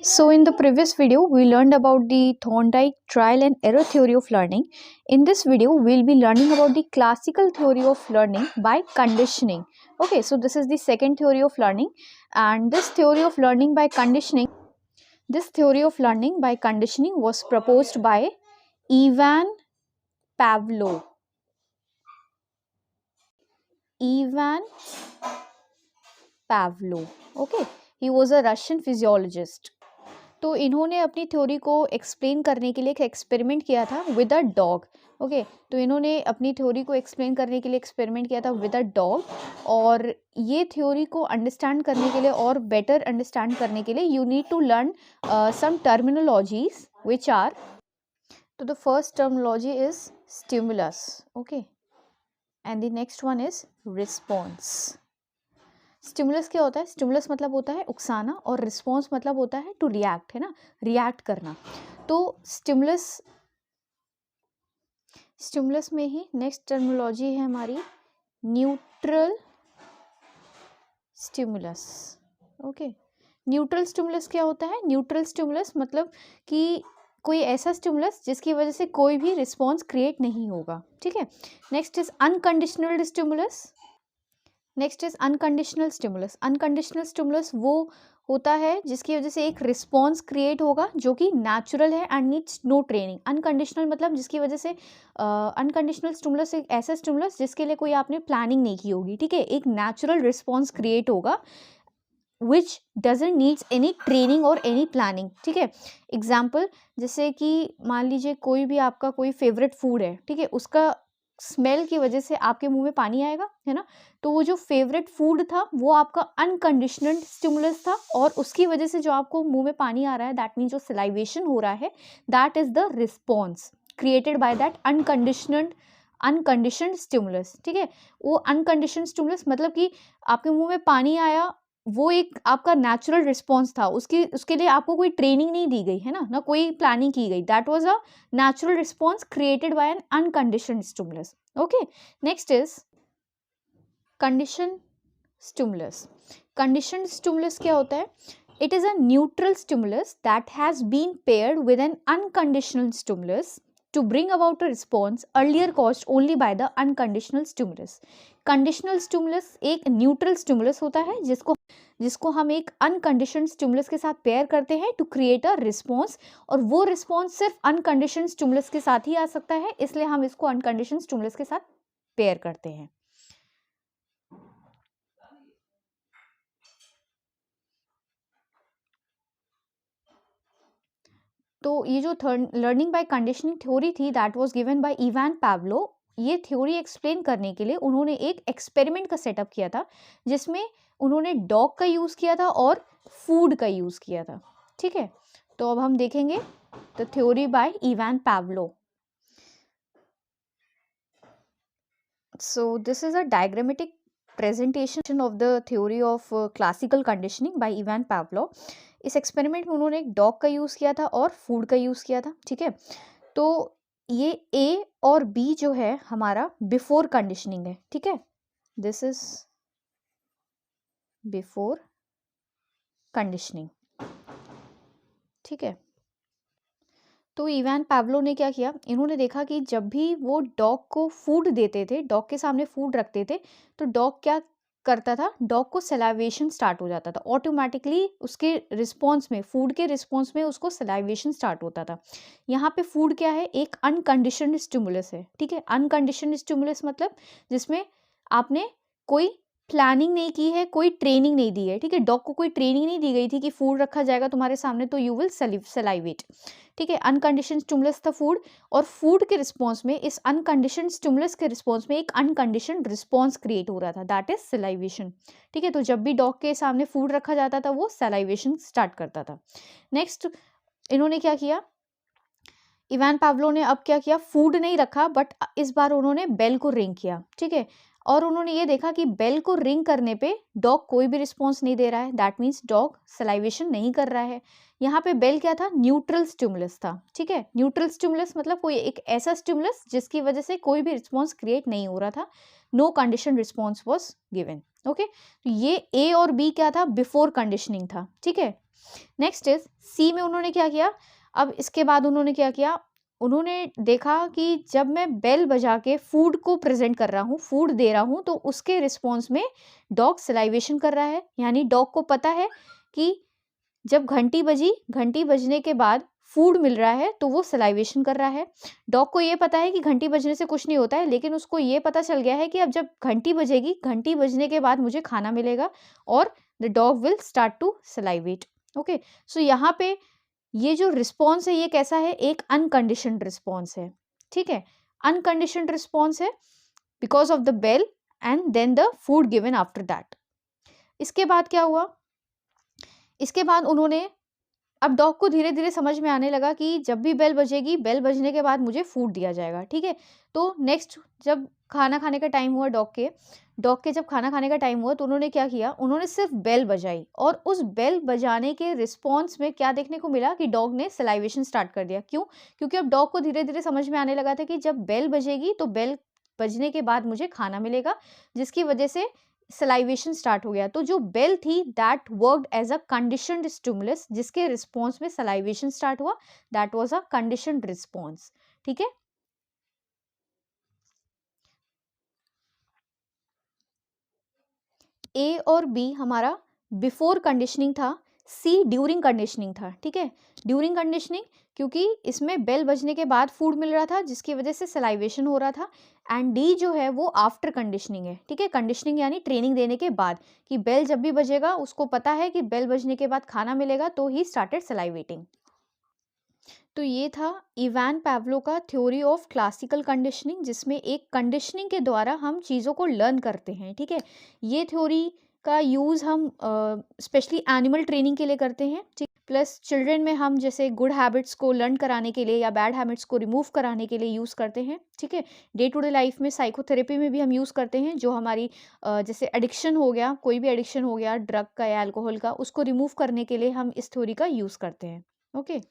So in the previous video, we learned about the Thorndike trial and error theory of learning. In this video, we'll be learning about the classical theory of learning by conditioning. Okay, so this is the second theory of learning, and this theory of learning by conditioning, was proposed by Ivan Pavlov. Ivan Pavlov. Okay, he was a Russian physiologist. तो इन्होंने अपनी theory को explain करने के लिए एक experiment किया था विद अ डॉग. ओके, तो इन्होंने अपनी थ्योरी को एक्सप्लेन करने के लिए एक्सपेरिमेंट किया था विद अ डॉग. और ये थ्योरी को अंडरस्टैंड करने के लिए और बेटर अंडरस्टैंड करने के लिए you need to learn some terminologies which are. तो the first terminology is stimulus. Okay, and the next one is response. Stimulus क्या होता है? स्टिमुलस मतलब होता है उकसाना और रिस्पॉन्स मतलब होता है टू रिएक्ट, है ना, रिएक्ट करना. तो स्टिमुलस में ही नेक्स्ट टर्मिनोलॉजी है हमारी neutral stimulus. Okay, neutral stimulus क्या होता है? न्यूट्रल स्टिमुलस मतलब कि कोई ऐसा स्टिमुलस जिसकी वजह से कोई भी रिस्पॉन्स क्रिएट नहीं होगा. ठीक है. Next is unconditional stimulus. Next is unconditional stimulus. Unconditional stimulus वो होता है जिसकी वजह से एक रिस्पॉन्स क्रिएट होगा जो कि नेचुरल है and needs no training. Unconditional मतलब जिसकी वजह से अनकंडीशनल स्टिमुलस एक ऐसा स्टिमुलस जिसके लिए कोई आपने प्लानिंग नहीं की होगी. ठीक है, एक नेचुरल रिस्पॉन्स क्रिएट होगा which doesn't needs any training और एनी प्लानिंग. ठीक है. एग्जाम्पल, जैसे कि मान लीजिए कोई भी आपका कोई फेवरेट फूड है. ठीक है, उसका स्मेल की वजह से आपके मुंह में पानी आएगा, है ना. तो वो जो फेवरेट फूड था वो आपका अनकंडीशनल स्टिमुलस था और उसकी वजह से जो आपको मुंह में पानी आ रहा है, दैट मीन जो सलाइवेशन हो रहा है, that is the response created by that unconditioned stimulus. ठीक है, वो अनकंडीशनड स्टिमुलस मतलब कि आपके मुंह में पानी आया, वो एक आपका नेचुरल रिस्पॉन्स था. उसके लिए आपको कोई ट्रेनिंग नहीं दी गई, है ना कोई प्लानिंग की गई. That was a natural response created by an unconditioned stimulus. Okay, next is conditioned stimulus. Conditioned stimulus क्या होता है? It is a neutral stimulus that has been paired with an unconditional stimulus to bring about a response earlier caused only by the unconditional stimulus. Conditional stimulus एक neutral stimulus होता है जिसको हम एक unconditioned stimulus के साथ pair करते हैं टू क्रिएट अ रिस्पॉन्स. और वो रिस्पॉन्स सिर्फ अनकंडीशनड स्टिमुलस के साथ ही आ सकता है, इसलिए हम इसको अनकंडीशनड स्टिमुलस के साथ पेयर करते हैं. तो ये जो लर्निंग बाय कंडीशनिंग थ्योरी थी, that was given by Ivan Pavlov. ये थ्योरी एक्सप्लेन करने के लिए उन्होंने एक एक्सपेरिमेंट का सेटअप किया था जिसमें उन्होंने डॉग का यूज़ किया था और फूड का यूज़ किया था. ठीक है, तो अब हम देखेंगे the theory by Ivan Pavlov. So this is a diagrammatic presentation of the theory of classical conditioning by Ivan Pavlov. इस एक्सपेरिमेंट में उन्होंने एक डॉग का यूज़ किया था और फूड का यूज़ किया था. ठीक है, तो ये ए और बी जो है हमारा बिफोर कंडीशनिंग है. ठीक है, दिस इज बिफोर कंडीशनिंग. ठीक है, तो इवान पावलो ने क्या किया, इन्होंने देखा कि जब भी वो डॉग को फूड देते थे, डॉग के सामने फूड रखते थे, तो डॉग क्या करता था, डॉग को सलाइवेशन स्टार्ट हो जाता था ऑटोमेटिकली. उसके रिस्पॉन्स में, फूड के रिस्पॉन्स में उसको सलाइवेशन स्टार्ट होता था. यहाँ पे फूड क्या है? एक अनकंडीशनड स्टिमुलस है. ठीक है, अनकंडीशनड स्टिमुलस मतलब जिसमें आपने कोई प्लानिंग नहीं की है, कोई ट्रेनिंग नहीं दी है. ठीक है, डॉग को कोई ट्रेनिंग नहीं दी गई थी कि फूड रखा जाएगा तुम्हारे सामने तो यू विल सलाइवेट. ठीक है, अनकंडीशनड स्टिमुलस था फूड, और फूड के रिस्पॉन्स में, इस अनकंडीशनड स्टिमुलस के रिस्पॉन्स में एक अनकंडीशनड रिस्पॉन्स क्रिएट हो रहा था, दैट इज सलाइवेशन. ठीक है, तो जब भी डॉग के सामने फूड रखा जाता था वो सलाइवेशन स्टार्ट करता था. नेक्स्ट इन्होंने क्या किया, इवान पावलो ने अब क्या किया, फूड नहीं रखा बट इस बार उन्होंने बेल को रिंग किया. ठीक है, और उन्होंने ये देखा कि बेल को रिंग करने पे डॉग कोई भी रिस्पॉन्स नहीं दे रहा है, दैट मीन्स डॉग सलाइवेशन नहीं कर रहा है. यहाँ पे बेल क्या था? न्यूट्रल स्टिमुलस था. ठीक है, न्यूट्रल स्टिमुलस मतलब कोई एक ऐसा स्टिमुलस जिसकी वजह से कोई भी रिस्पॉन्स क्रिएट नहीं हो रहा था, no condition response was given. Okay, तो ये ए और बी क्या था? बिफोर कंडीशनिंग था. ठीक है, नेक्स्ट इज सी में उन्होंने क्या किया, अब इसके बाद उन्होंने क्या किया, उन्होंने देखा कि जब मैं बेल बजा के फूड को प्रेजेंट कर रहा हूँ, फूड दे रहा हूँ, तो उसके रिस्पॉन्स में डॉग सलाइवेशन कर रहा है। यानी डॉग को पता है कि जब घंटी बजी, घंटी बजने के बाद फूड मिल रहा है तो वो सलाइवेशन कर रहा है। डॉग को ये पता है कि घंटी बजने से कुछ नहीं होता है, लेकिन उसको ये पता चल गया है कि अब जब घंटी बजेगी, घंटी बजने के बाद मुझे खाना मिलेगा और the dog will start to salivate. Okay, so यहाँ पे ये जो रिस्पॉन्स है ये कैसा है, एक अनकंडीशनड रिस्पॉन्स है। ठीक है, अनकंडीशनड रिस्पॉन्स है because of the bell and then the food given after that. इसके बाद क्या हुआ, इसके बाद उन्होंने, अब डॉग को धीरे धीरे समझ में आने लगा कि जब भी बेल बजेगी, बेल बजने के बाद मुझे फूड दिया जाएगा। ठीक है, तो नेक्स्ट जब खाना खाने का टाइम हुआ डॉग के जब खाना खाने का टाइम हुआ तो उन्होंने क्या किया, उन्होंने सिर्फ बेल बजाई और उस बेल बजाने के रिस्पॉन्स में क्या देखने को मिला कि डॉग ने सलाइवेशन स्टार्ट कर दिया। क्यों? क्योंकि अब डॉग को धीरे धीरे समझ में आने लगा था कि जब बेल बजेगी तो बेल बजने के बाद मुझे खाना मिलेगा, जिसकी वजह से सलाइवेशन स्टार्ट हो गया। तो जो बेल थी that worked as a conditioned stimulus, जिसके रिस्पॉन्स में सलाइवेशन स्टार्ट हुआ, that was a conditioned response. ठीक है, ए और बी हमारा बिफोर कंडीशनिंग था, सी ड्यूरिंग कंडीशनिंग था। ठीक है, ड्यूरिंग कंडीशनिंग क्योंकि इसमें बेल बजने के बाद फूड मिल रहा था जिसकी वजह से सलाइवेशन हो रहा था, एंड डी जो है वो आफ्टर कंडीशनिंग है। ठीक है, कंडीशनिंग यानी ट्रेनिंग देने के बाद कि बेल जब भी बजेगा उसको पता है कि बेल बजने के बाद खाना मिलेगा, तो ही स्टार्टेड सलाइवेटिंग। तो ये था इवान पाव्लो का थ्योरी ऑफ क्लासिकल कंडीशनिंग, जिसमें एक कंडीशनिंग के द्वारा हम चीज़ों को लर्न करते हैं। ठीक है, ये थ्योरी का यूज़ हम स्पेशली एनिमल ट्रेनिंग के लिए करते हैं। ठीक, प्लस चिल्ड्रन में हम जैसे गुड हैबिट्स को लर्न कराने के लिए या बैड हैबिट्स को रिमूव कराने के लिए यूज़ करते हैं। ठीक है, डे टू डे लाइफ में साइकोथेरेपी में भी हम यूज़ करते हैं, जो हमारी जैसे एडिक्शन हो गया, कोई भी एडिक्शन हो गया ड्रग का या अल्कोहल का, उसको रिमूव करने के लिए हम इस थ्योरी का यूज़ करते हैं। ओके।